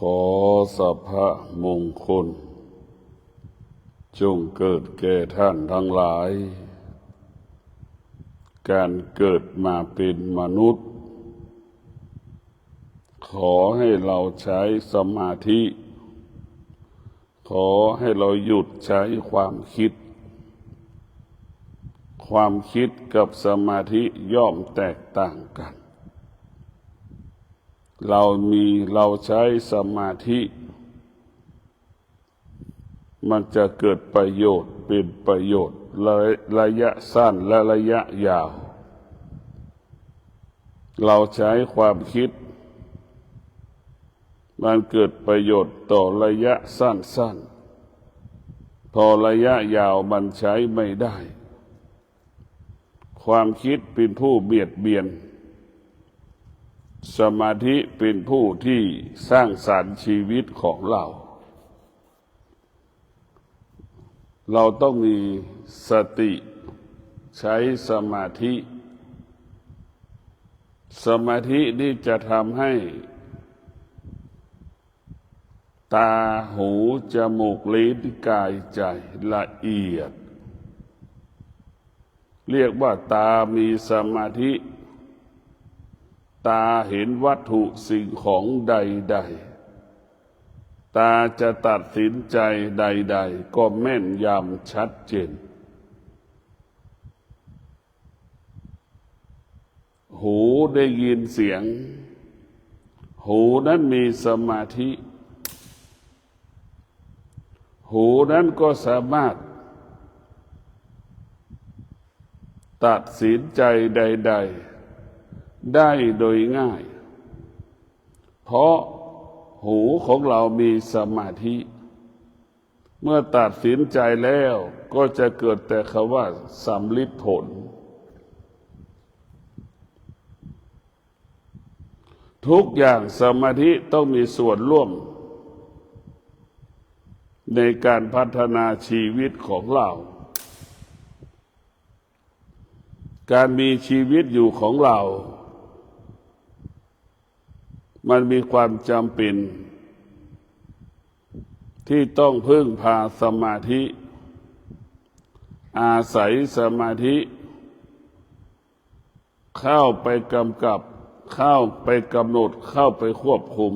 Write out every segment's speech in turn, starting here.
อสัพพะมงคลจงเกิดแก่ท่านทั้งหลายการเกิดมาเป็นมนุษย์ขอให้เราใช้สมาธิขอให้เราหยุดใช้ความคิดกับสมาธิย่อมแตกต่างกันเราใช้สมาธิมันจะเกิดประโยชน์เป็นประโยชน์ระยะสั้นและระยะยาวเราใช้ความคิดมันเกิดประโยชน์ต่อระยะสั้นพอระยะยาวมันใช้ไม่ได้ความคิดเป็นผู้เบียดเบียนสมาธิเป็นผู้ที่สร้างสรรค์ชีวิตของเราต้องมีสติใช้สมาธินี่จะทำให้ตาหูจมูกลิ้นกายใจละเอียดเรียกว่าตามีสมาธิตาเห็นวัตถุสิ่งของใดๆตาจะตัดสินใจใดๆก็แม่นยำชัดเจนหูได้ยินเสียงหูนั้นมีสมาธิหูนั้นก็สามารถตัดสินใจใดๆได้โดยง่ายเพราะหูของเรามีสมาธิเมื่อตัดสินใจแล้วก็จะเกิดแต่คำว่าสำลิดผลทุกอย่างสมาธิต้องมีส่วนร่วมในการพัฒนาชีวิตของเราการมีชีวิตอยู่ของเรามันมีความจำเป็นที่ต้องพึ่งพาสมาธิอาศัยสมาธิเข้าไปกำกับเข้าไปกำหนดเข้าไปควบคุม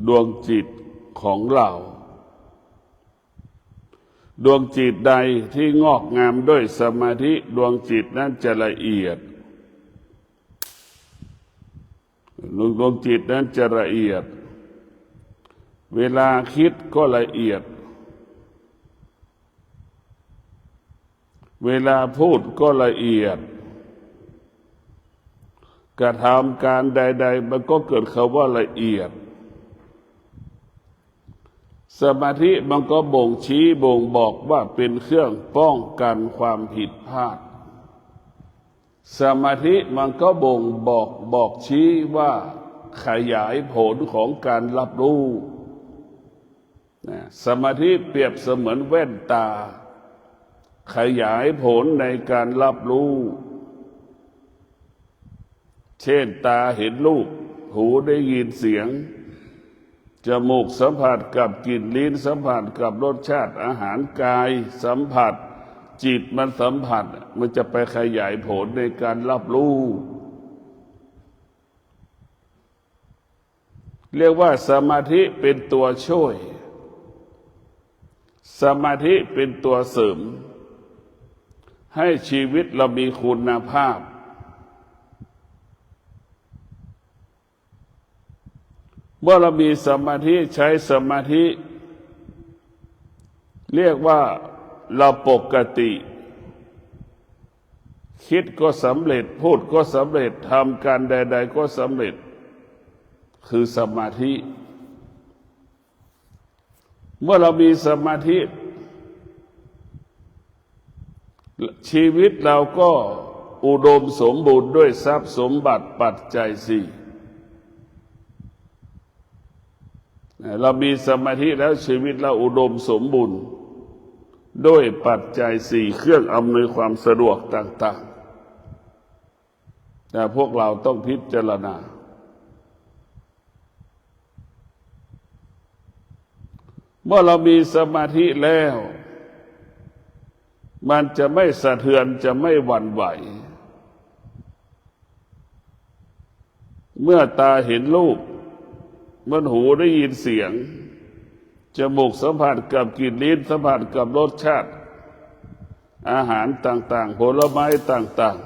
ดวงจิตของเราดวงจิตใดที่งอกงามด้วยสมาธิดวงจิตนั้นจะละเอียดดวงจิตนั้นจะละเอียดเวลาคิดก็ละเอียดเวลาพูดก็ละเอียดกระทำการใดๆมันก็เกิดคำว่าละเอียดสมาธิมันก็บ่งชี้บ่งบอกว่าเป็นเครื่องป้องกันความผิดพลาดสมาธิมันก็บ่งบอกชี้ว่าขยายผลของการรับรู้สมาธิเปรียบเสมือนแว่นตาขยายผลในการรับรู้เช่นตาเห็นรูปหูได้ยินเสียงจมูกสัมผัสกับกลิ่นลิ้นสัมผัสกับรสชาติอาหารกายสัมผัสจิตมันสัมผัสมันจะไปขยายผลในการรับรู้เรียกว่าสมาธิเป็นตัวช่วยสมาธิเป็นตัวเสริมให้ชีวิตเรามีคุณภาพเมื่อเรามีสมาธิใช้สมาธิเรียกว่าเราปกติคิดก็สำเร็จพูดก็สำเร็จทำการใดๆก็สำเร็จคือสมาธิเมื่อเรามีสมาธิชีวิตเราก็อุดมสมบูรณ์ด้วยทรัพย์สมบัติปัจจัยสี่เรามีสมาธิแล้วชีวิตเราอุดมสมบูรณ์ด้วยปัจจัยสี่เครื่องอำนวยความสะดวกต่างๆแต่พวกเราต้องพิจารณา มื่อเรามีสมาธิแล้วมันจะไม่สะเทือนจะไม่หวั่นไหวเมื่อตาเห็นรูปเมื่อหูได้ยินเสียงจมูกสัมผัสกับกลิ่นลิ้นสัมผัสกับรสชาติอาหารต่างๆผลไม้ต่าง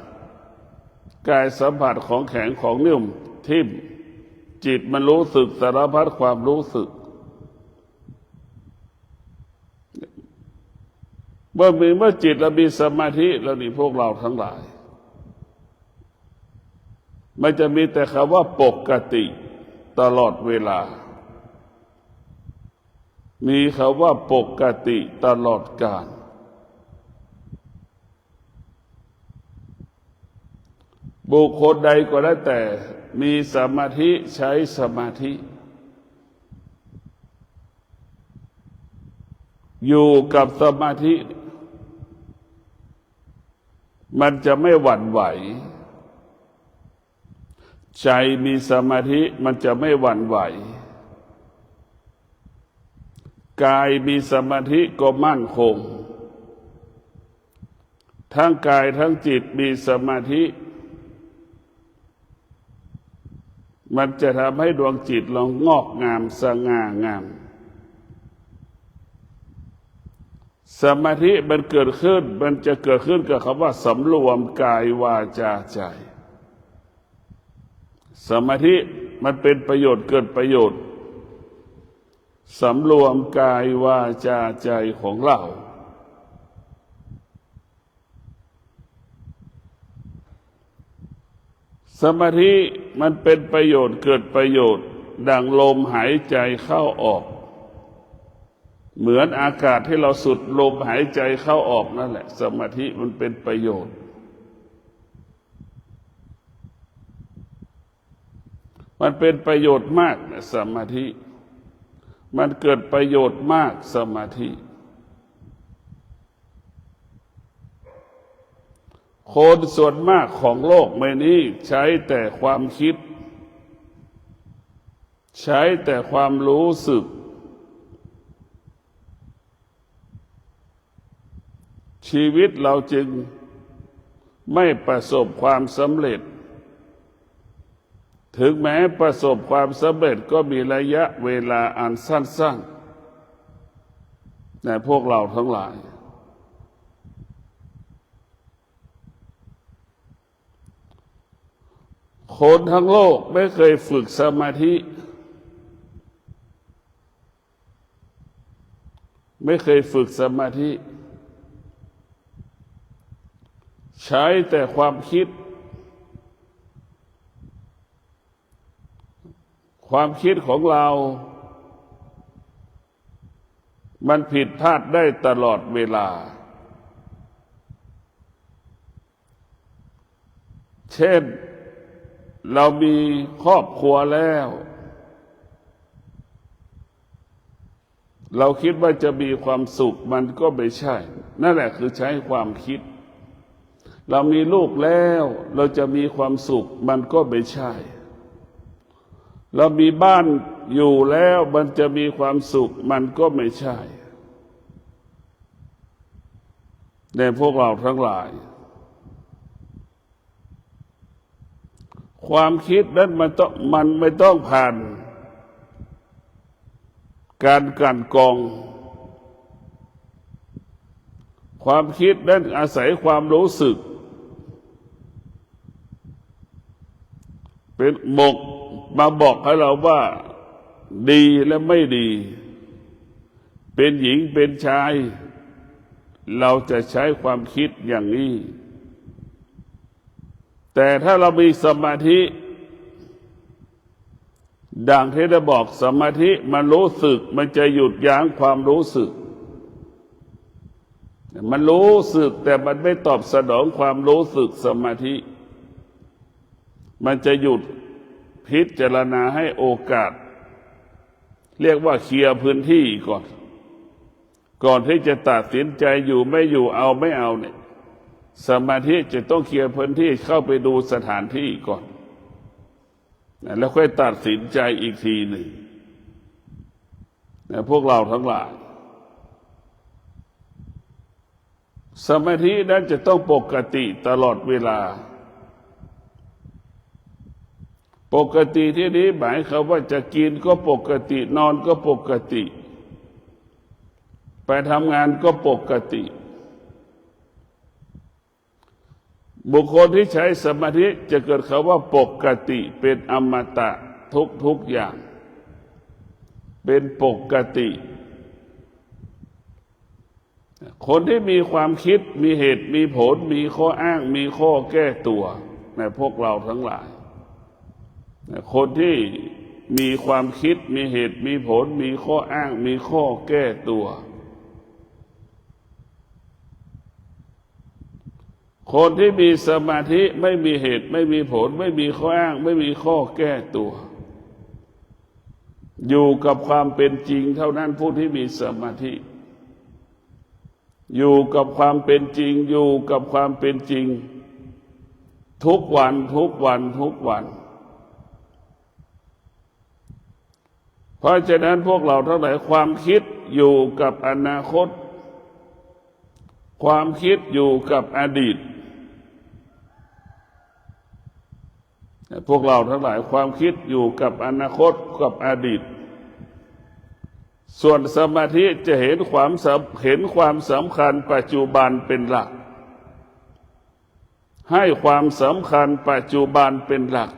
ๆกายสัมผัสของแข็งของนิ่มทิ่มจิตมันรู้สึกสารพัดความรู้สึกเมื่อจิตเรามีสมาธิแล้วนี่พวกเราทั้งหลายมันจะมีแต่คำว่าปกติตลอดเวลามีคำว่าปกติตลอดกาลบุคคลใดก็แล้วแต่มีสมาธิใช้สมาธิอยู่กับสมาธิมันจะไม่หวั่นไหวใจมีสมาธิมันจะไม่หวั่นไหวกายมีสมาธิก็มั่นคงทั้งกายทั้งจิตมีสมาธิมันจะทำให้ดวงจิตเรางอกงามสง่างามสมาธิมันเกิดขึ้นมันจะเกิดขึ้นกับคำว่าสำรวมกายวาจาใจสมาธิมันเป็นประโยชน์เกิดประโยชน์สำรวมกายวาจาใจของเราสมาธิมันเป็นประโยชน์เกิดประโยชน์ดังลมหายใจเข้าออกเหมือนอากาศที่เราสูดลมหายใจเข้าออกนั่นแหละสมาธิมันเป็นประโยชน์มันเป็นประโยชน์มากนะสมาธิมันเกิดประโยชน์มากสมาธิคนส่วนมากของโลกใบนี้ใช้แต่ความคิดใช้แต่ความรู้สึกชีวิตเราจึงไม่ประสบความสำเร็จถึงแม้ประสบความสำเร็จก็มีระยะเวลาอันสั้นๆในพวกเราทั้งหลายคนทั้งโลกไม่เคยฝึกสมาธิไม่เคยฝึกสมาธิใช้แต่ความคิดความคิดของเรามันผิดพลาดได้ตลอดเวลาเช่นเรามีครอบครัวแล้วเราคิดว่าจะมีความสุขมันก็ไม่ใช่นั่นแหละคือใช้ความคิดเรามีลูกแล้วเราจะมีความสุขมันก็ไม่ใช่เรามีบ้านอยู่แล้วมันจะมีความสุขมันก็ไม่ใช่ในพวกเราทั้งหลายความคิดนั้นมันไม่ต้องผ่านการกลั่นกรองความคิดนั้นอาศัยความรู้สึกเป็นมาบอกให้เราว่าดีและไม่ดีเป็นหญิงเป็นชายเราจะใช้ความคิดอย่างนี้แต่ถ้าเรามีสมาธิดังที่ได้บอกสมาธิมันรู้สึกมันจะหยุดยั้งความรู้สึกมันรู้สึกแต่มันไม่ตอบสนองความรู้สึกสมาธิมันจะหยุดพิจารณาให้โอกาสเรียกว่าเคลียร์พื้นที่ก่อนที่จะตัดสินใจอยู่ไม่อยู่เอาไม่เอาเนี่ยสมาธิจะต้องเคลียร์พื้นที่เข้าไปดูสถานที่ก่อนแล้วค่อยตัดสินใจอีกทีหนึ่ง พวกเราทั้งหลายสมาธินั้นจะต้องปกติตลอดเวลาปกติที่นี้หมายความว่าจะกินก็ปกตินอนก็ปกติไปทำงานก็ปกติบุคคลที่ใช้สมาธิจะเกิดคำว่าปกติเป็นอมตะทุกอย่างเป็นปกติคนที่มีความคิดมีเหตุมีผลมีข้ออ้างมีข้อแก้ตัวในพวกเราทั้งหลายคนที่มีความคิดมีเหตุมีผลมีข้ออ้างมีข้อแก้ตัวคนที่มีสมาธิไม่มีเหตุไม่มีผลไม่มีข้ออ้างไม่มีข้อแก้ตัวอยู่กับความเป็นจริงเท่านั้นผู้ที่มีสมาธิอยู่กับความเป็นจริงอยู่กับความเป็นจริงทุกวันทุกวันทุกวันเพราะฉะนั้นพวกเราทั้งหลายความคิดอยู่กับอนาคตความคิดอยู่กับอดีตพวกเราทั้งหลายความคิดอยู่กับอนาคตกับอดีตส่วนสมาธิจะเห็นความสำคัญปัจจุบันเป็นหลักให้ความสำคัญปัจจุบันเป็นหลัก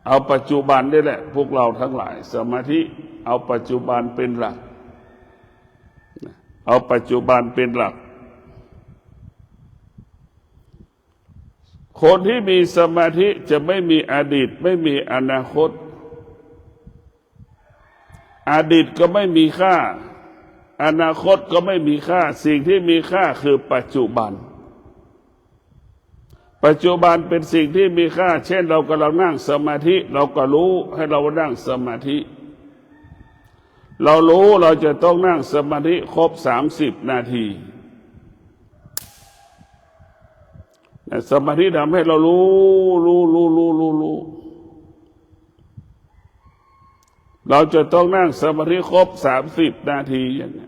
เอาปัจจุบันนี่แหละพวกเราทั้งหลายสมาธิเอาปัจจุบันเป็นหลักเอาปัจจุบันเป็นหลักคนที่มีสมาธิจะไม่มีอดีตไม่มีอนาคตอดีตก็ไม่มีค่าอนาคตก็ไม่มีค่าสิ่งที่มีค่าคือปัจจุบันปัจจุบันเป็นสิ่งที่มีค่าเช่นเรากำลังนั่งสมาธิเราก็รู้ให้เรานั่งสมาธิเรารู้เราจะต้องนั่งสมาธิครบ30 นาทีสมาธิทำให้เรารู้เราจะต้องนั่งสมาธิครบ30 นาทีอย่างนี้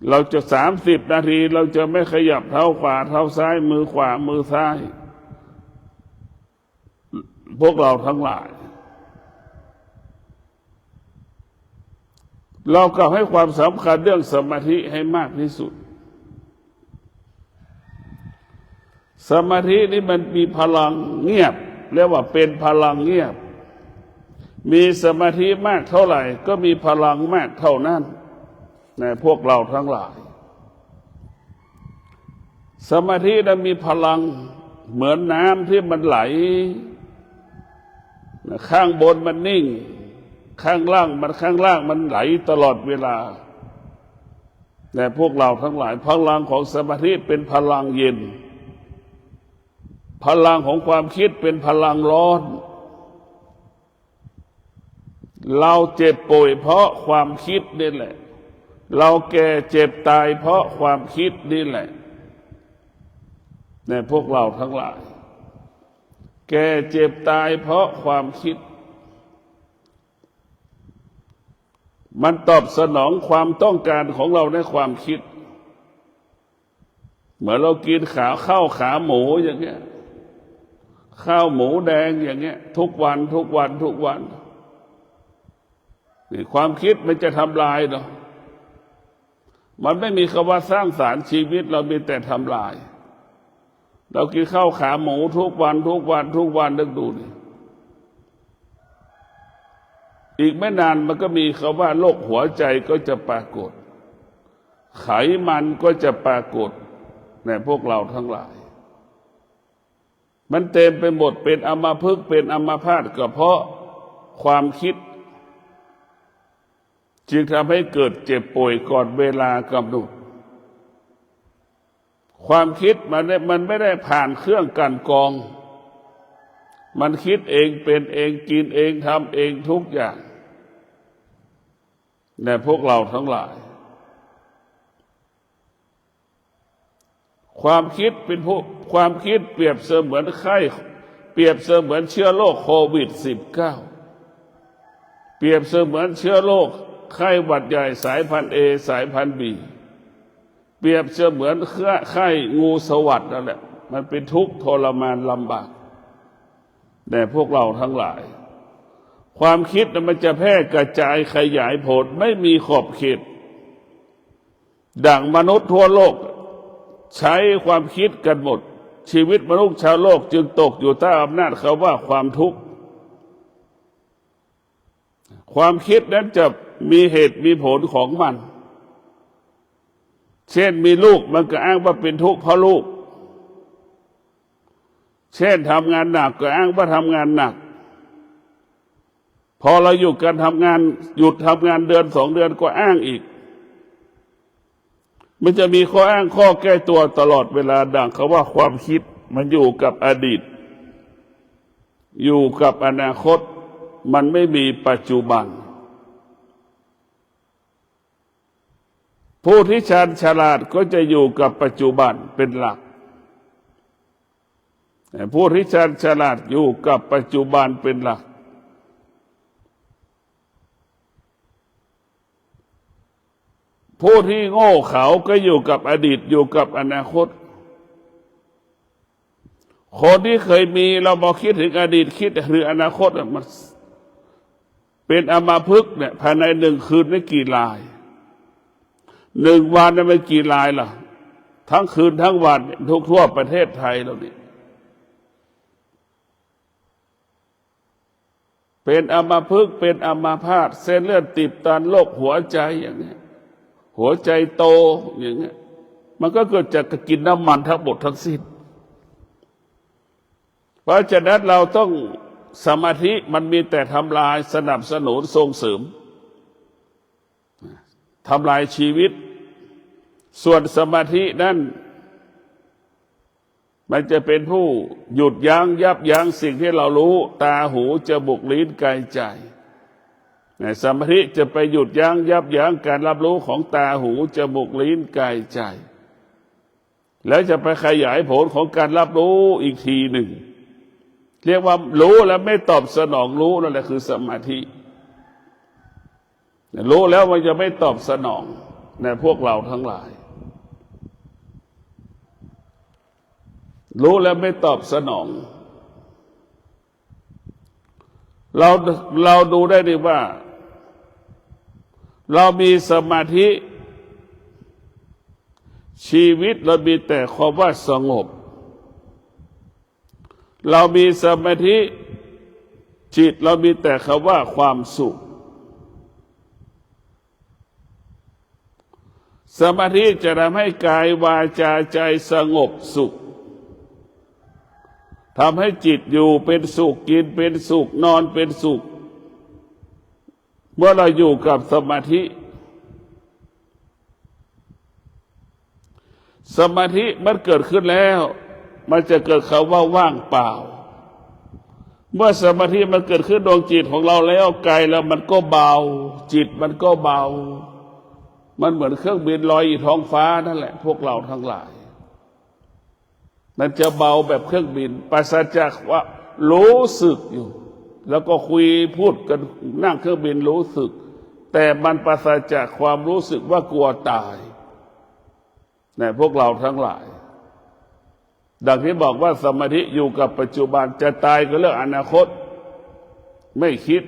เราจะ30 นาทีเราจะไม่ขยับเท้าขวาเท้าซ้ายมือขวามือซ้ายพวกเราทั้งหลายเราก็ให้ความสำคัญเรื่องสมาธิให้มากที่สุดสมาธินี่มันมีพลังเงียบเรียกว่าเป็นพลังเงียบมีสมาธิมากเท่าไหร่ก็มีพลังมากเท่านั้นในพวกเราทั้งหลายสมาธินั้นมีพลังเหมือนน้ำที่มันไหลข้างบนมันนิ่งข้างล่างมันไหลตลอดเวลาแต่พวกเราทั้งหลายพลังของสมาธิเป็นพลังเย็นพลังของความคิดเป็นพลังร้อนเราเจ็บป่วยเพราะความคิดนี่แหละเราแก่เจ็บตายเพราะความคิดนี่แหละในพวกเราทั้งหลายแก่เจ็บตายเพราะความคิดมันตอบสนองความต้องการของเราในความคิดเหมือนเรากินข้าวขาหมูอย่างเงี้ยข้าวหมูแดงอย่างเงี้ยทุกวันนี่ความคิดมันจะทำลายเนาะมันไม่มีคำว่าสร้างสรรค์ชีวิตเรามีแต่ทำลายเรากินข้าวขาหมูทุกวันนึกดูนี่อีกไม่นานมันก็มีคำว่าโรคหัวใจก็จะปรากฏไขมันก็จะปรากฏในพวกเราทั้งหลายมันเต็มไปหมดเป็นอัมพฤกษ์เป็นอัมพาตก็เพราะความคิดจึงทำให้เกิดเจ็บป่วยก่อนเวลากำหนดความคิดมันไม่ได้ผ่านเครื่องกลั่นกรองมันคิดเองเป็นเองกินเองทำเองทุกอย่างในพวกเราทั้งหลายความคิดเป็นพวกความคิดเปรียบเสมือนไข้เปรียบเสมือนเชื้อโรคโควิด-19 เปรียบเสมือนเชื้อโรคไข้หวัดใหญ่สายพันธุ์ A สายพันธุ์ B เปรียบเสมือนไข้งูสวัสด์นั่นแหละมันเป็นทุกข์ทรมานลำบากแต่พวกเราทั้งหลายความคิดมันจะแพร่กระจายขยายผลไม่มีขอบเขตดั่งมนุษย์ทั่วโลกใช้ความคิดกันหมดชีวิตมนุษย์ชาวโลกจึงตกอยู่ใต้อำนาจเขาว่าความทุกข์ความคิดนั้นจะมีเหตุมีผลของมันเช่นมีลูกมันก็อ้างว่าเป็นทุกข์เพราะลูกเช่นทำงานหนักก็อ้างว่าทำงานหนักพอเราหยุดการทำงานหยุดทำงานเดือน2 เดือนก็อ้างอีกมันจะมีข้ออ้างข้อแก้ตัวตลอดเวลาดังเขาว่าความคิดมันอยู่กับอดีตอยู่กับอนาคตมันไม่มีปัจจุบันผู้ที่ชาญฉลาดก็จะอยู่กับปัจจุบันเป็นหลักแต่ผู้ที่ชาญฉลาดอยู่กับปัจจุบันเป็นหลักผู้ที่โง่เขลาก็อยู่กับอดีตอยู่กับอนาคตคนที่เคยมีเราบอกคิดถึงอดีตคิดถึงอนาคตมันเป็นอัมพฤกษ์เนี่ยภายใน1 คืนได้กี่ลาย1 วันได้ไม่กี่ลายล่ะทั้งคืนทั้งวันทั่วประเทศไทยเรานี่เป็นอัมพฤกษ์เป็นอัมพาตเส้นเลือดตีบตันโรคหัวใจอย่างนี้หัวใจโตอย่างเงี้ยมันก็เกิดจากกินน้ำมันทั้งหมดทั้งสิ้นเพราะฉะนั้นเราต้องสมาธิมันมีแต่ทำลายสนับสนุนส่งเสริมทำลายชีวิตส่วนสมาธินั้นมันจะเป็นผู้หยุดยั้งยับยั้งสิ่งที่เรารู้ตาหูจมูกลิ้นกายใจสมาธิจะไปหยุดยั้งยับยั้งการรับรู้ของตาหูจมูกลิ้นกายใจแล้วจะไปขยายผลของการรับรู้อีกทีหนึ่งเรียกว่ารู้แล้วไม่ตอบสนองรู้นั่นแหละคือสมาธิรู้แล้วมันจะไม่ตอบสนองในพวกเราทั้งหลายรู้แล้วไม่ตอบสนองเราดูได้ดีว่าเรามีสมาธิชีวิตเรามีแต่ความว่าสงบเรามีสมาธิจิตเรามีแต่คำว่าความสุขสมาธิจะทำให้กายวาจาใจสงบสุขทำให้จิตอยู่เป็นสุขกินเป็นสุขนอนเป็นสุขเมื่อเราอยู่กับสมาธิสมาธิมันเกิดขึ้นแล้วมันจะเกิดคำว่าว่างเปล่าเมื่อสมาธิมันเกิดขึ้นดวงจิตของเราแล้วกายแล้วมันก็เบาจิตมันก็เบามันเหมือนเครื่องบินลอยอยู่ท้องฟ้านั่นแหละพวกเราทั้งหลายมันจะเบาแบบเครื่องบินปราศจากว่ารู้สึกอยู่แล้วก็คุยพูดกันนั่งเครื่องบินรู้สึกแต่มันปราศจากความรู้สึกว่ากลัวตายเนี่ยพวกเราทั้งหลายดังที่บอกว่าสมาธิอยู่กับปัจจุบันจะตายก็เรื่องอนาคตไม่คิด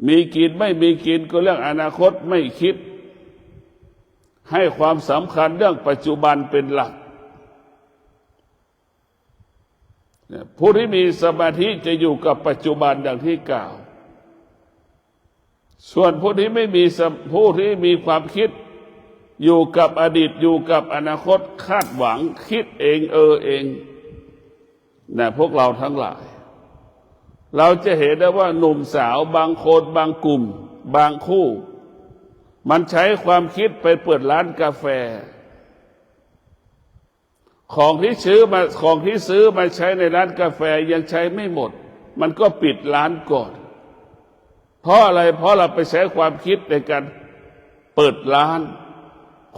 มีกินไม่มีกินก็เรื่องอนาคตไม่คิดให้ความสำคัญเรื่องปัจจุบันเป็นหลักผู้ที่มีสมาธิจะอยู่กับปัจจุบันดังที่กล่าวส่วนผู้ที่ไม่มีผู้ที่มีความคิดอยู่กับอดีตอยู่กับอนาคตคาดหวังคิดเองเองนะพวกเราทั้งหลายเราจะเห็นได้ว่าหนุ่มสาวบางคนบางกลุ่มบางคู่มันใช้ความคิดไปเปิดร้านกาแฟของที่ซื้อมาใช้ในร้านกาแฟยังใช้ไม่หมดมันก็ปิดร้านก่อนเพราะอะไรเพราะเราไปใช้ความคิดในการเปิดร้าน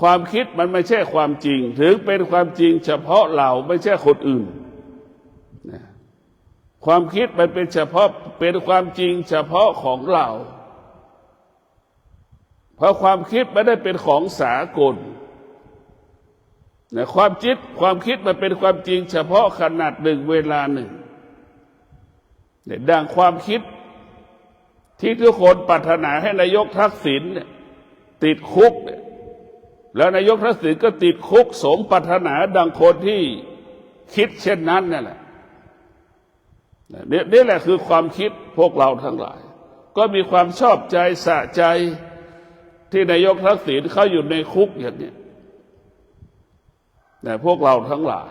ความคิดมันไม่ใช่ความจริงถึงเป็นความจริงเฉพาะเราไม่ใช่คนอื่น ความคิดมันเป็นความจริงเฉพาะของเราเพราะความคิดไม่ได้เป็นของสากลนะความคิดมันเป็นความจริงเฉพาะขนาดหนึ่งเวลาหนึ่งเนี่ยดังความคิดที่ทุกคนปรารถนาให้นายกทักษิณเนี่ยติดคุกเนี่ยแล้วนายกทักษิณก็ติดคุกสมปรารถนาดังคนที่คิดเช่นนั้นนั่นแหละนี่แหละคือความคิดพวกเราทั้งหลายก็มีความชอบใจสะใจที่นายกทักษิณเขาอยู่ในคุกอย่างนี้แต่พวกเราทั้งหลาย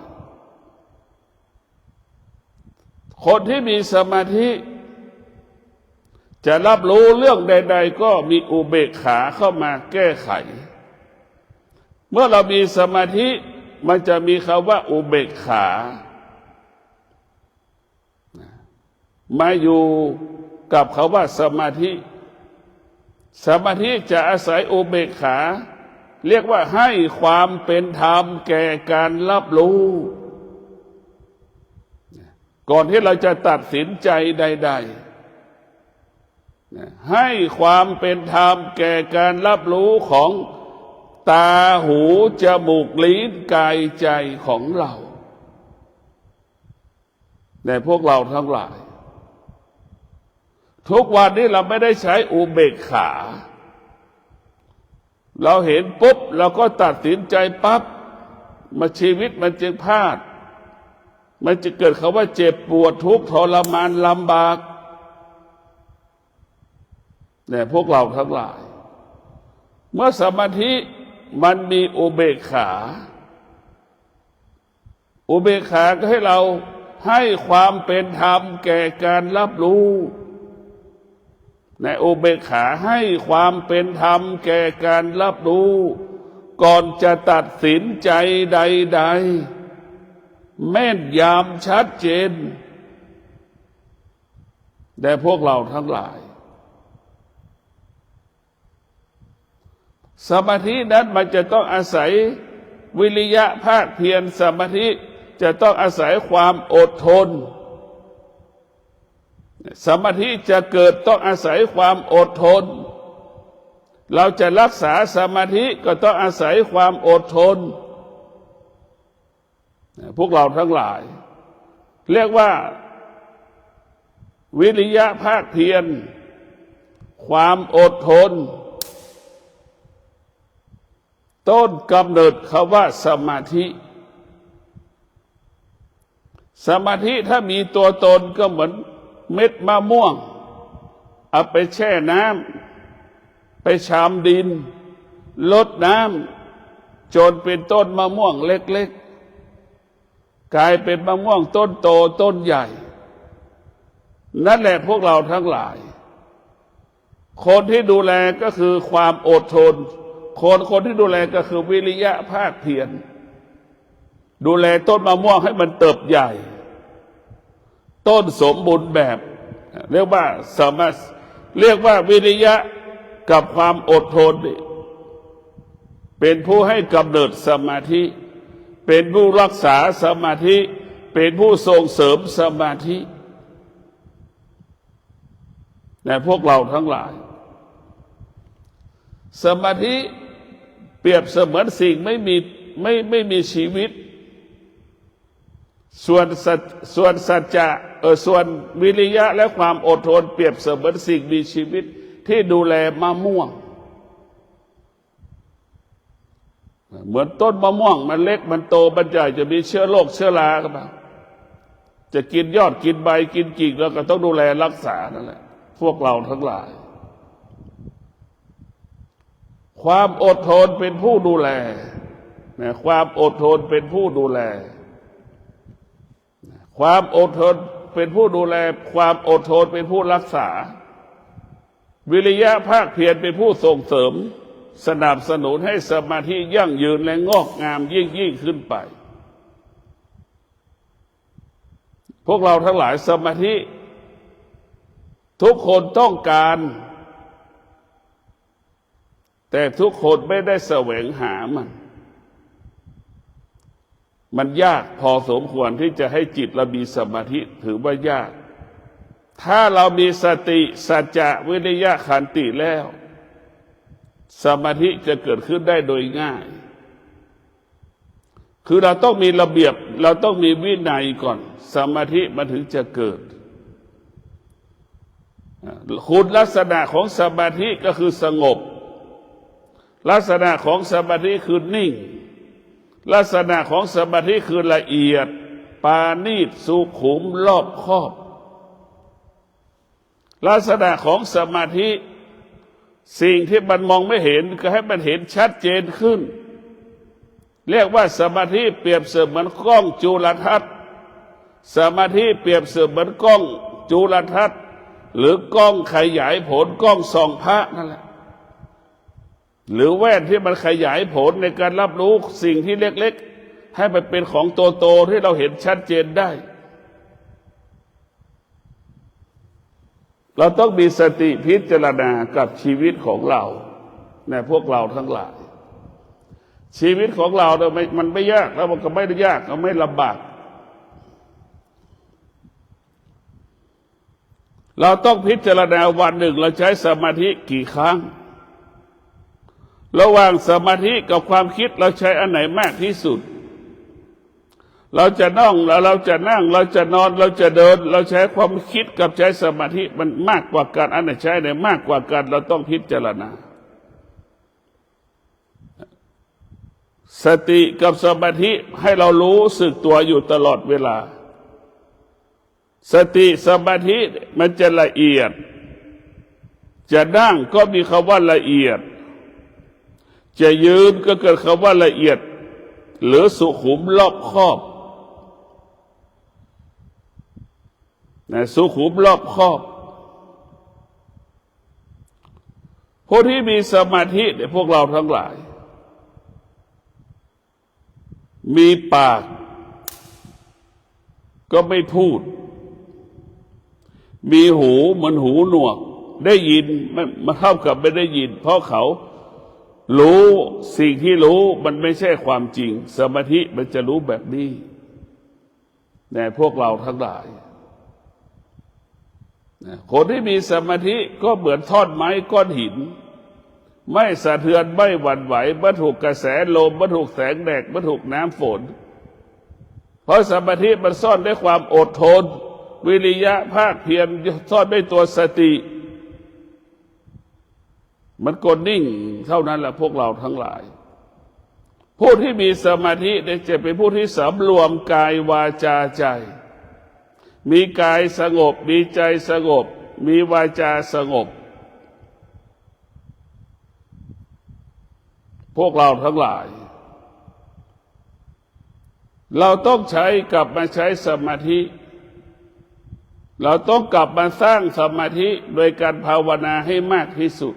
คนที่มีสมาธิจะรับรู้เรื่องใดๆก็มีอุเบกขาเข้ามาแก้ไขเมื่อเรามีสมาธิมันจะมีคำว่าอุเบกขามาอยู่กับคำว่าสมาธิจะอาศัยอุเบกขาเรียกว่าให้ความเป็นธรรมแก่การรับรู้ก่อนที่เราจะตัดสินใจใดๆให้ความเป็นธรรมแก่การรับรู้ของตาหูจมูกลิ้นกายใจของเราแต่พวกเราทั้งหลายทุกวันนี้เราไม่ได้ใช้อุเบกขาเราเห็นปุ๊บเราก็ตัดสินใจปั๊บมาชีวิตมันจึงพลาดมันจะเกิดคำว่าเจ็บปวดทุกข์ทรมานลำบากแต่พวกเราทั้งหลายเมื่อสมาธิมันมีอุเบกขาก็ให้เราให้ความเป็นธรรมแก่การรับรู้ในอุเบกขาให้ความเป็นธรรมแก่การรับรู้ก่อนจะตัดสินใจใดๆแม่นยำชัดเจนแต่พวกเราทั้งหลายสมาธินั้นมันจะต้องอาศัยวิริยะภาคเพียรสมาธิจะต้องอาศัยความอดทนสมาธิจะเกิดต้องอาศัยความอดทนเราจะรักษาสมาธิก็ต้องอาศัยความอดทนพวกเราทั้งหลายเรียกว่าวิริยะภาคเพียรความอดทนต้นกำเนิดคำว่าสมาธิถ้ามีตัวตนก็เหมือนเม็ดมะม่วงเอาไปแช่น้ำไปชามดินลดน้ำจนเป็นต้นมะม่วงเล็กๆกลายเป็นมะม่วงต้นโตต้นใหญ่นั่นแหละพวกเราทั้งหลายคนที่ดูแลก็คือความอดทนคนที่ดูแลก็คือวิริยะภาคเพียรดูแลต้นมะม่วงให้มันเติบใหญ่ต้นสมบูรณ์แบบเรียกว่าวิริยะกับความอดทนเป็นผู้ให้กำเนิดสมาธิเป็นผู้รักษาสมาธิเป็นผู้ส่งเสริมสมาธิแต่พวกเราทั้งหลายสมาธิเปรียบเสมือนสิ่งไม่มีชีวิตส่วนสัจจะส่วนวิริยะและความอดทนเปรียบเสมือนสิ่งมีชีวิตที่ดูแลมะม่วงเหมือนต้นมะม่วงมันเล็กมันโตมันใหญ่จะมีเชื้อโรคเชื้อราเข้ามาจะกินยอดกินใบกินกิ่งแล้วก็ต้องดูแลรักษานั่นแหละพวกเราทั้งหลายความอดทนเป็นผู้ดูแลความอดทนเป็นผู้ดูแลความอดทนเป็นผู้ดูแลความอดทนเป็นผู้รักษาวิริยะภาคเพียรเป็นผู้ส่งเสริมสนับสนุนให้สมาธิยั่งยืนและงอกงามยิ่งขึ้นไปพวกเราทั้งหลายสมาธิทุกคนต้องการแต่ทุกคนไม่ได้แสวงหามันยากพอสมควรที่จะให้จิตเรามีสมาธิถือว่ายาก ถ้าเรามีสติสัจจะวิริยะขันติแล้วสมาธิจะเกิดขึ้นได้โดยง่ายคือเราต้องมีระเบียบเราต้องมีวินัยก่อนสมาธิมันถึงจะเกิดคุณลักษณะของสมาธิก็คือสงบลักษณะของสมาธิคือนิ่งลักษณะของสมาธิคือละเอียดปาณีตสุขุมรอบคอบลักษณะของสมาธิสิ่งที่มันมองไม่เห็นก็ให้มันเห็นชัดเจนขึ้นเรียกว่าสมาธิเปรียบเสมือนกล้องจุลทรรศน์สมาธิเปรียบเสมือนกล้องจุลทรรศน์หรือกล้องขยายผลกล้องส่องพระนั่นแหละหรือแว่นที่มันขยายผลในการรับรู้สิ่งที่เล็กๆให้มันเป็นของโตๆที่เราเห็นชัดเจนได้เราต้องมีสติพิจารณากับชีวิตของเราในพวกเราทั้งหลายชีวิตของเราเนี่ยมันไม่ยากแล้วมันก็ไม่ได้ยากก็ไม่ลำบากเราต้องพิจารณาวันหนึ่งเราใช้สมาธิกี่ครั้งระหว่างสมาธิกับความคิดเราใช้อันไหนมากที่สุดเราจะนั่งแล้วเราจะนั่งเราจะนอนเราจะเดินเราใช้ความคิดกับใช้สมาธิมันมากกว่ากันอันไหนใช้ไหนมากกว่ากันเราต้องพิจารณาสติกับสมาธิให้เรารู้สึกตัวอยู่ตลอดเวลาสติสมาธิมันจะละเอียดจะนั่งก็มีคำว่าละเอียดจะยืนก็เกิดคำว่าละเอียดหรือสุขุมรอบคอบสุขุมรอบคอบผู้ที่มีสมาธิเนี่ยพวกเราทั้งหลายมีปากก็ไม่พูดมีหูเหมือนหูหนวกได้ยินมันเท่ากับไม่ได้ยินเพราะเขารู้สิ่งที่รู้มันไม่ใช่ความจริงสมาธิมันจะรู้แบบนี้แต่พวกเราทั้งหลายคนที่มีสมาธิก็เหมือนท่อนไม้ก้อนหินไม่สะเทือนไม่หวั่นไหวไม่ถูกกระแสลมไม่ถูกแสงแดดไม่ถูกน้ำฝนเพราะสมาธิมันซ่อนด้วยความอดทนวิริยะภาคเพียรซ่อนด้วยตัวสติมันก็นิ่งเท่านั้นแหละพวกเราทั้งหลายผู้ที่มีสมาธิจะเป็นผู้ที่สำรวมกายวาจาใจมีกายสงบมีใจสงบมีวาจาสงบพวกเราทั้งหลายเราต้องใช้กลับมาใช้สมาธิเราต้องกลับมาสร้างสมาธิโดยการภาวนาให้มากที่สุด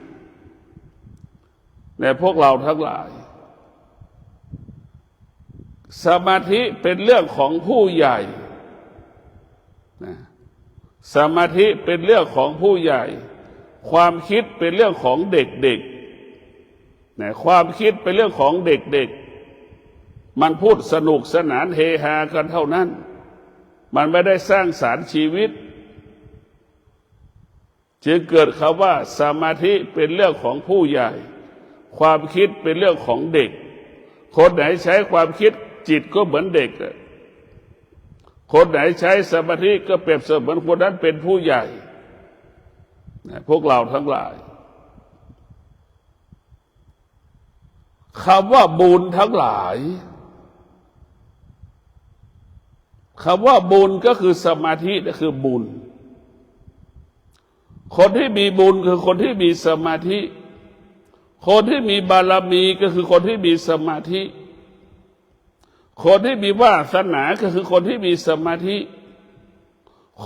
ในพวกเราทั้งหลายสมาธิเป็นเรื่องของผู้ใหญ่สมาธิเป็นเรื่องของผู้ใหญ่ความคิดเป็นเรื่องของเด็กๆความคิดเป็นเรื่องของเด็กๆมันพูดสนุกสนานเฮฮากันเท่านั้นมันไม่ได้สร้างสรรค์ชีวิตจึงเกิดคำว่าสมาธิเป็นเรื่องของผู้ใหญ่ความคิดเป็นเรื่องของเด็กคนไหนใช้ความคิดจิตก็เหมือนเด็กคนไหนใช้สมาธิก็เปรียบเสมือนคนนั้นเป็นผู้ใหญ่พวกเราทั้งหลายคำว่าบุญทั้งหลายคำว่าบุญก็คือสมาธิก็คือบุญคนที่มีบุญคือคนที่มีสมาธิคนที่มีบารมีก็คือคนที่มีสมาธิคนที่มีวาสนาก็คือคนที่มีสมาธิ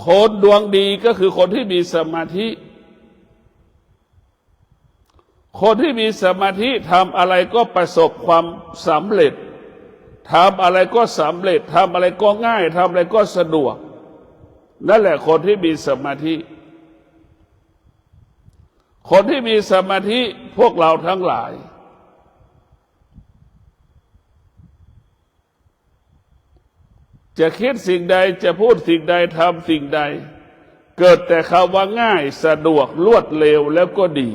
คนดวงดีก็คือคนที่มีสมาธิคนที่มีสมาธิทำอะไรก็ประสบความสำเร็จทำอะไรก็สำเร็จทำอะไรก็ง่ายทำอะไรก็สะดวกนั่นแหละคนที่มีสมาธิคนที่มีสมาธิพวกเราทั้งหลายจะคิดสิ่งใดจะพูดสิ่งใดทำสิ่งใด เกิดแต่คำว่าง่ายสะดวกรวดเร็วแล้วก็ดี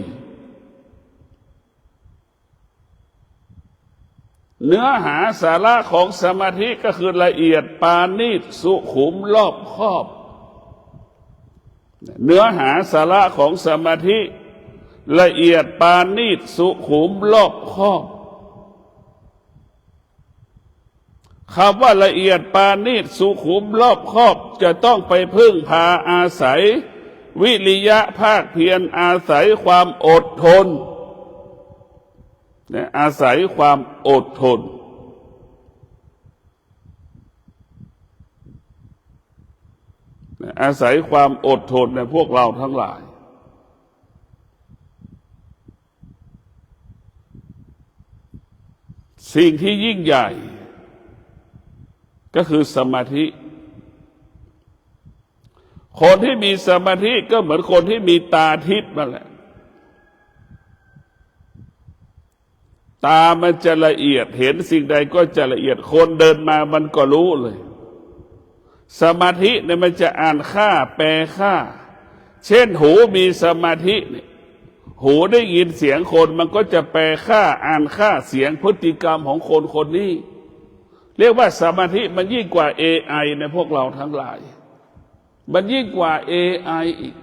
เนื้อหาสาระของสมาธิก็คือละเอียดปาณีตสุขุมรอบคอบเนื้อหาสาระของสมาธิละเอียดปาณีตสุขุมรอบคอบคำว่าละเอียดปาณีตสุขุมรอบคอบจะต้องไปพึ่งพาอาศัยวิริยะภาคเพียรอาศัยความอดทนอาศัยความอดทนอาศัยความอดทนในพวกเราทั้งหลายสิ่งที่ยิ่งใหญ่ก็คือสมาธิคนที่มีสมาธิก็เหมือนคนที่มีตาทิพย์นั่นแหละตามันจะละเอียดเห็นสิ่งใดก็จะละเอียดคนเดินมามันก็รู้เลยสมาธิเนี่ยมันจะอ่านค่าแปลค่าเช่นหูมีสมาธิเนี่ยหูได้ยินเสียงคนมันก็จะแปลค่าอ่านค่าเสียงพฤติกรรมของคนคนนี้เรียกว่าสมาธิมันยิ่งกว่า AI ในพวกเราทั้งหลายมันยิ่งกว่า AI อีก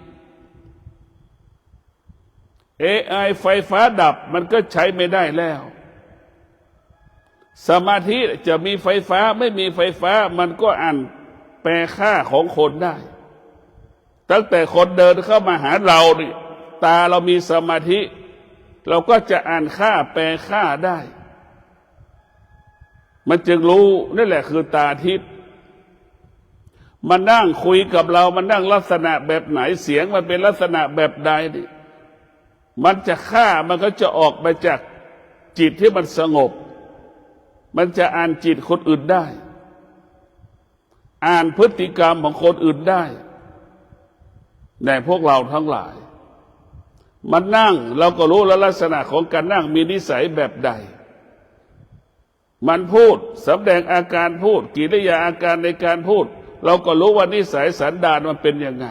AI ไฟฟ้าดับมันก็ใช้ไม่ได้แล้วสมาธิจะมีไฟฟ้าไม่มีไฟฟ้ามันก็อ่านแปลค่าของคนได้ตั้งแต่คนเดินเข้ามาหาเรานี่ตาเรามีสมาธิเราก็จะอ่านค่าแปลค่าได้มันจึงรู้นั่นแหละคือตาทิพย์มันนั่งคุยกับเรามันนั่งลักษณะแบบไหนเสียงมันเป็นลักษณะแบบใดนี่มันจะฆ่ามันก็จะออกมาจากจิตที่มันสงบมันจะอ่านจิตคนอื่นได้อ่านพฤติกรรมของคนอื่นได้ในพวกเราทั้งหลายมันนั่งเราก็รู้แล้วลักษณะของการนั่งมีนิสัยแบบใดมันพูดสำแดงอาการพูดกิริยาอาการในการพูดเราก็รู้ว่านิสัยสันดานมันเป็นยังไง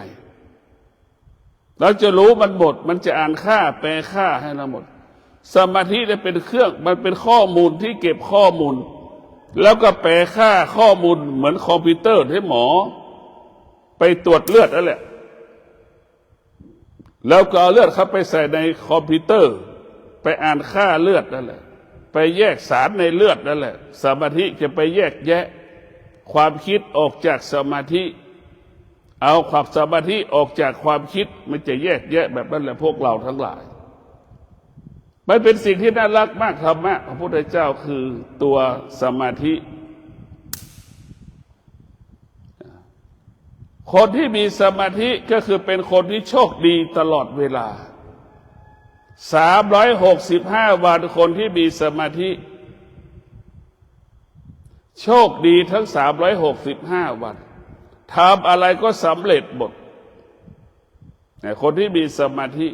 เราจะรู้มันหมดมันจะอ่านค่าแปลค่าให้เราหมดสมาธิเนี่ยเป็นเครื่องมันเป็นข้อมูลที่เก็บข้อมูลแล้วก็แปลค่าข้อมูลเหมือนคอมพิวเตอร์ที่หมอไปตรวจเลือดนั่นแหละแล้วก็เอาเลือดเข้าไปใส่ในคอมพิวเตอร์ไปอ่านค่าเลือดนั่นแหละไปแยกสารในเลือดนั่นแหละสมาธิจะไปแยกแยะความคิดออกจากสมาธิเอาความสมาธิออกจากความคิดมันจะแยกแยะแบบนั้นแหละพวกเราทั้งหลายมันเป็นสิ่งที่น่ารักมากธรรมะพระพุทธเจ้าคือตัวสมาธิคนที่มีสมาธิก็คือเป็นคนที่โชคดีตลอดเวลา365 วันคนที่มีสมาธิโชคดีทั้ง365 วันทำอะไรก็สำเร็จหมดคนที่มีสมาธิ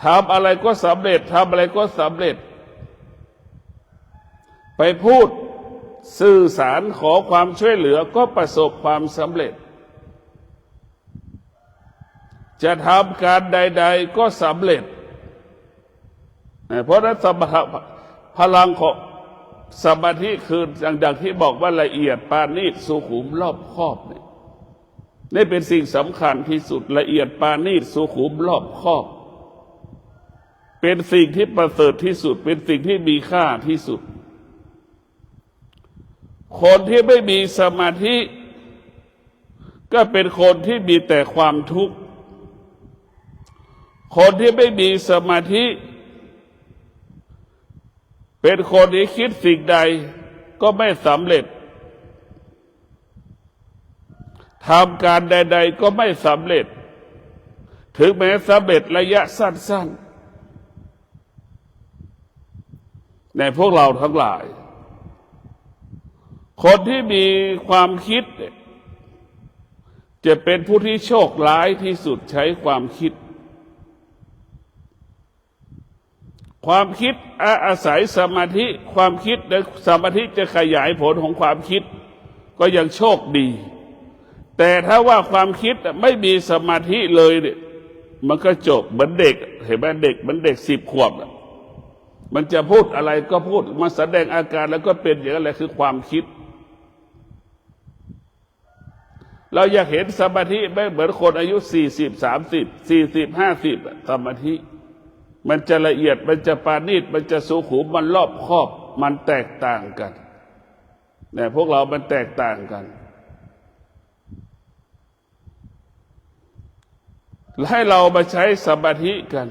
ทำอะไรก็สำเร็จทำอะไรก็สำเร็จไปพูดสื่อสารขอความช่วยเหลือก็ประสบความสำเร็จจะทำการใดๆก็สำเร็จเพราะนั้นพลังของสมาธิคืออย่างที่บอกว่าละเอียดปาณีตสุขุมรอบคอบนี่เป็นสิ่งสำคัญที่สุดละเอียดปาณีตสุขุมรอบคอบเป็นสิ่งที่ประเสริฐที่สุดเป็นสิ่งที่มีค่าที่สุดคนที่ไม่มีสมาธิก็เป็นคนที่มีแต่ความทุกข์คนที่ไม่มีสมาธิเป็นคนที่คิดสิ่งใดก็ไม่สำเร็จทำการใดๆก็ไม่สำเร็จถึงแม้สำเร็จระยะสั้นๆในพวกเราทั้งหลายคนที่มีความคิดจะเป็นผู้ที่โชคร้ายที่สุดใช้ความคิดความคิดอาศัยสมาธิความคิดและสมาธิจะขยายผลของความคิดก็ยังโชคดี แต่ถ้าว่าความคิดไม่มีสมาธิเลยเนี่ยมันก็จบเหมือนเด็กเห็นไหมเด็กมันเด็ก10 ขวบมันจะพูดอะไรก็พูดมาแสดงอาการแล้วก็เป็นอย่างนั้นแหละคือความคิดเราอยากเห็นสมาธิไม่เหมือนคนอายุ40 30 40 50สมาธิมันจะละเอียดมันจะปราณีตมันจะสุขุมมันรอบคอบมันแตกต่างกันเนี่ยพวกเรามันแตกต่างกันให้เรามาใช้สมาธิกัน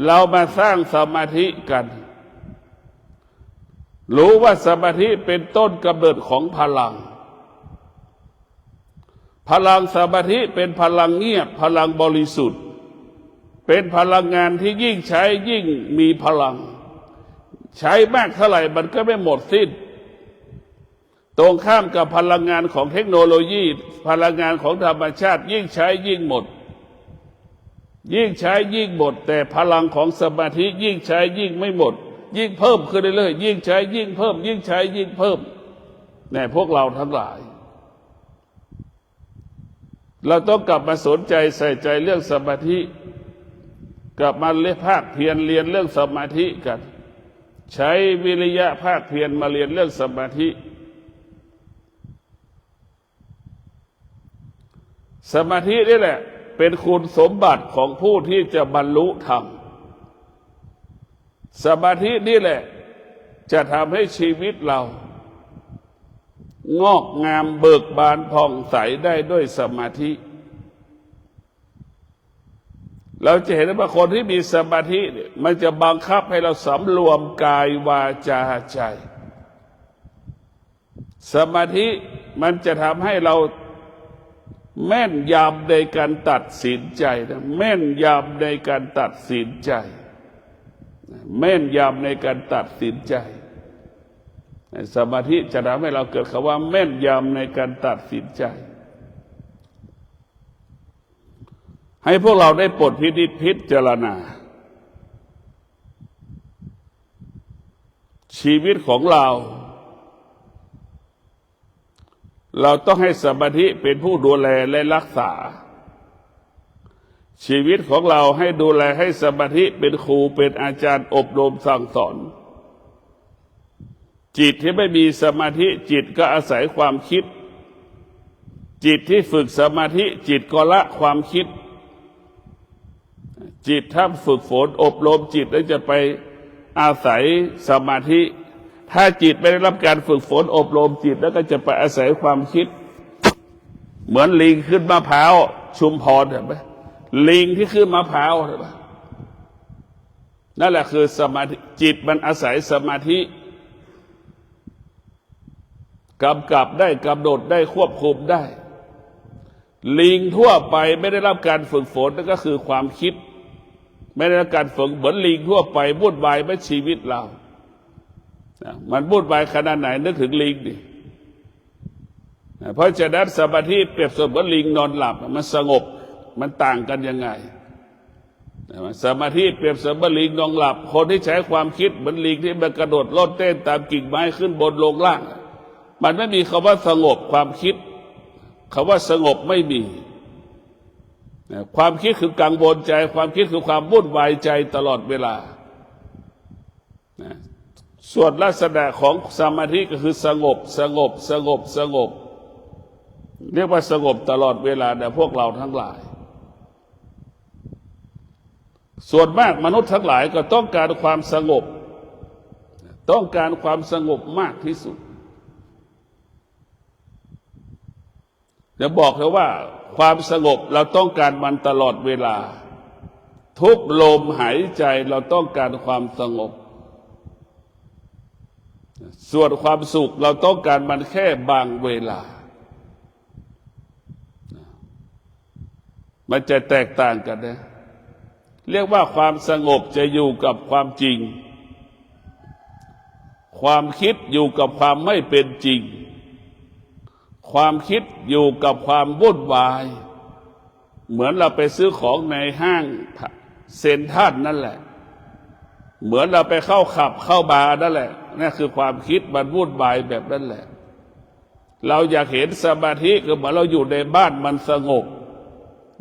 เรามาสร้างสมาธิกันรู้ว่าสมาธิเป็นต้นกำเนิดของพลังสมาธิเป็นพลังเงียบพลังบริสุทธิ์เป็นพลังงานที่ยิ่งใช้ยิ่งมีพลังใช้มากเท่าไหร่มันก็ไม่หมดสิ้นตรงข้ามกับพลังงานของเทคโนโลยีพลังงานของธรรมชาติยิ่งใช้ยิ่งหมดยิ่งใช้ยิ่งหมดแต่พลังของสมาธิยิ่งใช้ยิ่งไม่หมดยิ่งเพิ่มขึ้นเรื่อยๆยิ่งใช้ยิ่งเพิ่มยิ่งใช้ยิ่งเพิ่มเนี่ยพวกเราทั้งหลายเราต้องกลับมาสนใจใส่ใจเรื่องสมาธิกลับมาเรียนภาคเพียรเรียนเรื่องสมาธิกันใช้วิริยะภาคเพียรมาเรียนเรื่องสมาธิสมาธินี่แหละเป็นคุณสมบัติของผู้ที่จะบรรลุธรรมสมาธินี่แหละจะทำให้ชีวิตเรางอกงามเบิกบานผ่องใสได้ด้วยสมาธิเราจะเห็นว่าคนที่มีสมาธิมันจะบังคับให้เราสำรวมกายวาจาใจสมาธิมันจะทำให้เราแม่นยำในการตัดสินใจนะแม่นยำในการตัดสินใจแม่นยำในการตัดสินใจสมาธิจะทำให้เราเกิดคำว่าแม่นยำในการตัดสินใจให้พวกเราได้โปรดพิจารณาชีวิตของเราต้องให้สมาธิเป็นผู้ดูแลและรักษาชีวิตของเราให้ดูแลให้สมาธิเป็นครูเป็นอาจารย์อบรมสั่งสอนจิตที่ไม่มีสมาธิจิตก็อาศัยความคิดจิตที่ฝึกสมาธิจิตก็ละความคิดจิตถ้าฝึกฝนอบรมจิตแล้วจะไปอาศัยสมาธิถ้าจิตไม่ได้รับการฝึกฝนอบรมจิตแล้วก็จะไปอาศัยความคิดเหมือนลิงขึ้นมะพร้าวชุมพรเห็นไหมลิงที่ขึ้นมะพร้าวเห็นไหมนั่นแหละคือสมาธิจิตมันอาศัยสมาธิกำกับได้กำหนดได้ควบคุมได้ลิงทั่วไปไม่ได้รับการฝึกฝนนั่นก็คือความคิดไม่ได้รับการฝึกเหมือนลิงทั่วไปวุ่นวายไม่ชีวิตเรามันวุ่นวายขนาดไหนนึกถึงลิงดิเพราะฉะนั้นสมาธิเปรียบเสมือนลิงนอนหลับมันสงบมันต่างกันยังไงสมาธิเปรียบเสมือนลิงนอนหลับคนที่ใช้ความคิดเหมือนลิงที่มันกระโดดโลดเต้นตามกิ่งไม้ขึ้นบนลงล่างมันไม่มีคำว่าสงบความคิดคำว่าสงบไม่มีความคิดคือกังวลใจความคิดคือความวุ่นวายใจตลอดเวลาส่วนลักษณะของสมาธิก็คือสงบเรียกว่าสงบตลอดเวลาแต่พวกเราทั้งหลายส่วนมากมนุษย์ทั้งหลายก็ต้องการความสงบต้องการความสงบมากที่สุดจะบอกเลยว่าความสงบเราต้องการมันตลอดเวลาทุกลมหายใจเราต้องการความสงบส่วนความสุขเราต้องการมันแค่บางเวลามันจะแตกต่างกันนะเรียกว่าความสงบจะอยู่กับความจริงความคิดอยู่กับความไม่เป็นจริงความคิดอยู่กับความวุ่นวายเหมือนเราไปซื้อของในห้างเซ็นทรัลนั่นแหละเหมือนเราไปเข้าขับเข้าบาร์นั่นแหละนั่นคือความคิดมันวุ่นวายแบบนั้นแหละ เราอยากเห็นสมาธิก็เหมือนเราอยู่ในบ้านมันสงบ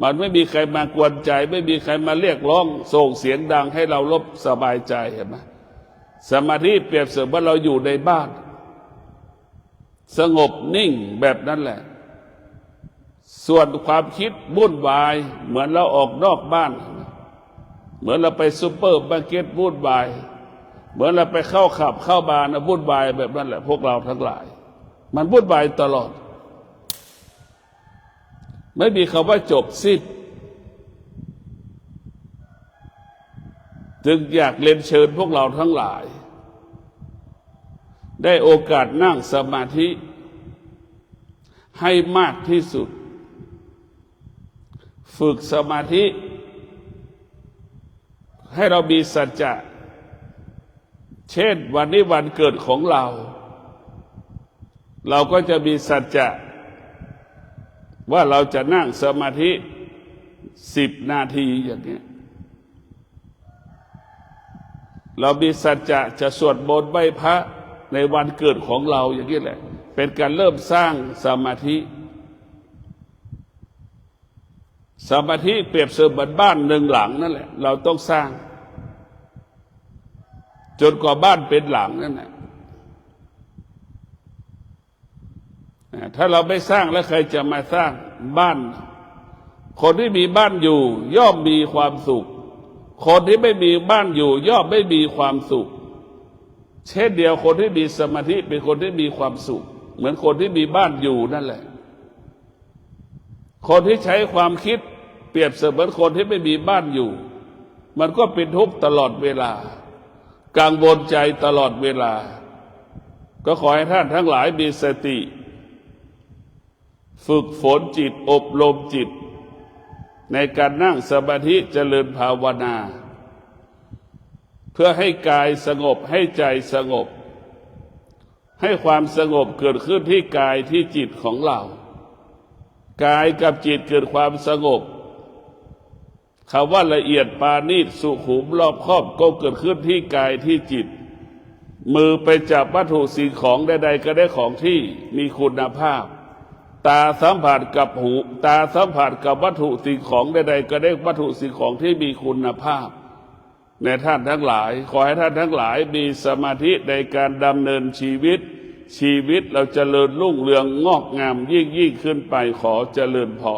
มันไม่มีใครมากวนใจไม่มีใครมาเรียกร้องส่งเสียงดังให้เราลบสบายใจเห็นไหมสมาธิเปรียบเสมือนว่าเราอยู่ในบ้านสงบนิ่งแบบนั้นแหละส่วนความคิดวุ่นวายเหมือนเราออกนอกบ้านเหมือนเราไปซูเปอร์มาร์เก็ตวุ่นวายเหมือนเราไปเข้าขับเข้าบาร์นะวุ่นวายแบบนั้นแหละพวกเราทั้งหลายมันวุ่นวายตลอดไม่มีคำว่าจบสิ้นจึงอยากเรียนเชิญพวกเราทั้งหลายได้โอกาสนั่งสมาธิให้มากที่สุดฝึกสมาธิให้เรามีสัจจะเช่นวันนี้วันเกิดของเราก็จะมีสัจจะว่าเราจะนั่งสมาธิ10 นาทีอย่างนี้เรามีสัจจะจะสวดมนต์ไหว้พระในวันเกิดของเราอย่างนี้แหละเป็นการเริ่มสร้างสมาธิสมาธิเปรียบเสมือนบ้านหนึ่งหลังนั่นแหละเราต้องสร้างจนกว่าบ้านเป็นหลังนั่นแหละถ้าเราไม่สร้างแล้วใครจะมาสร้างบ้านคนที่มีบ้านอยู่ย่อมมีความสุขคนที่ไม่มีบ้านอยู่ย่อมไม่มีความสุขเช่นเดียวคนที่มีสมาธิเป็นคนที่มีความสุขเหมือนคนที่มีบ้านอยู่นั่นแหละคนที่ใช้ความคิดเปรียบเสมือนคนที่ไม่มีบ้านอยู่มันก็เป็นทุกข์ตลอดเวลากังวลใจตลอดเวลาก็ขอให้ท่านทั้งหลายมีสติฝึกฝนจิตอบรมจิตในการนั่งสมาธิเจริญภาวนาเพื่อให้กายสงบให้ใจสงบให้ความสงบเกิดขึ้นที่กายที่จิตของเรากายกับจิตเกิดความสงบคำว่าละเอียดปาณีตสุขุมรอบคอบก็เกิดขึ้นที่กายที่จิตมือไปจับวัตถุสิ่งของใดๆก็ได้ของที่มีคุณภาพตาสัมผัสกับหูตาสัมผัสกับวัตถุสิ่งของใดๆก็ได้วัตถุสิ่งของที่มีคุณภาพในท่านทั้งหลายขอให้ท่านทั้งหลายมีสมาธิในการดำเนินชีวิตเราเจริญรุ่งเรืองงอกงามยิ่งขึ้นไปขอเจริญพร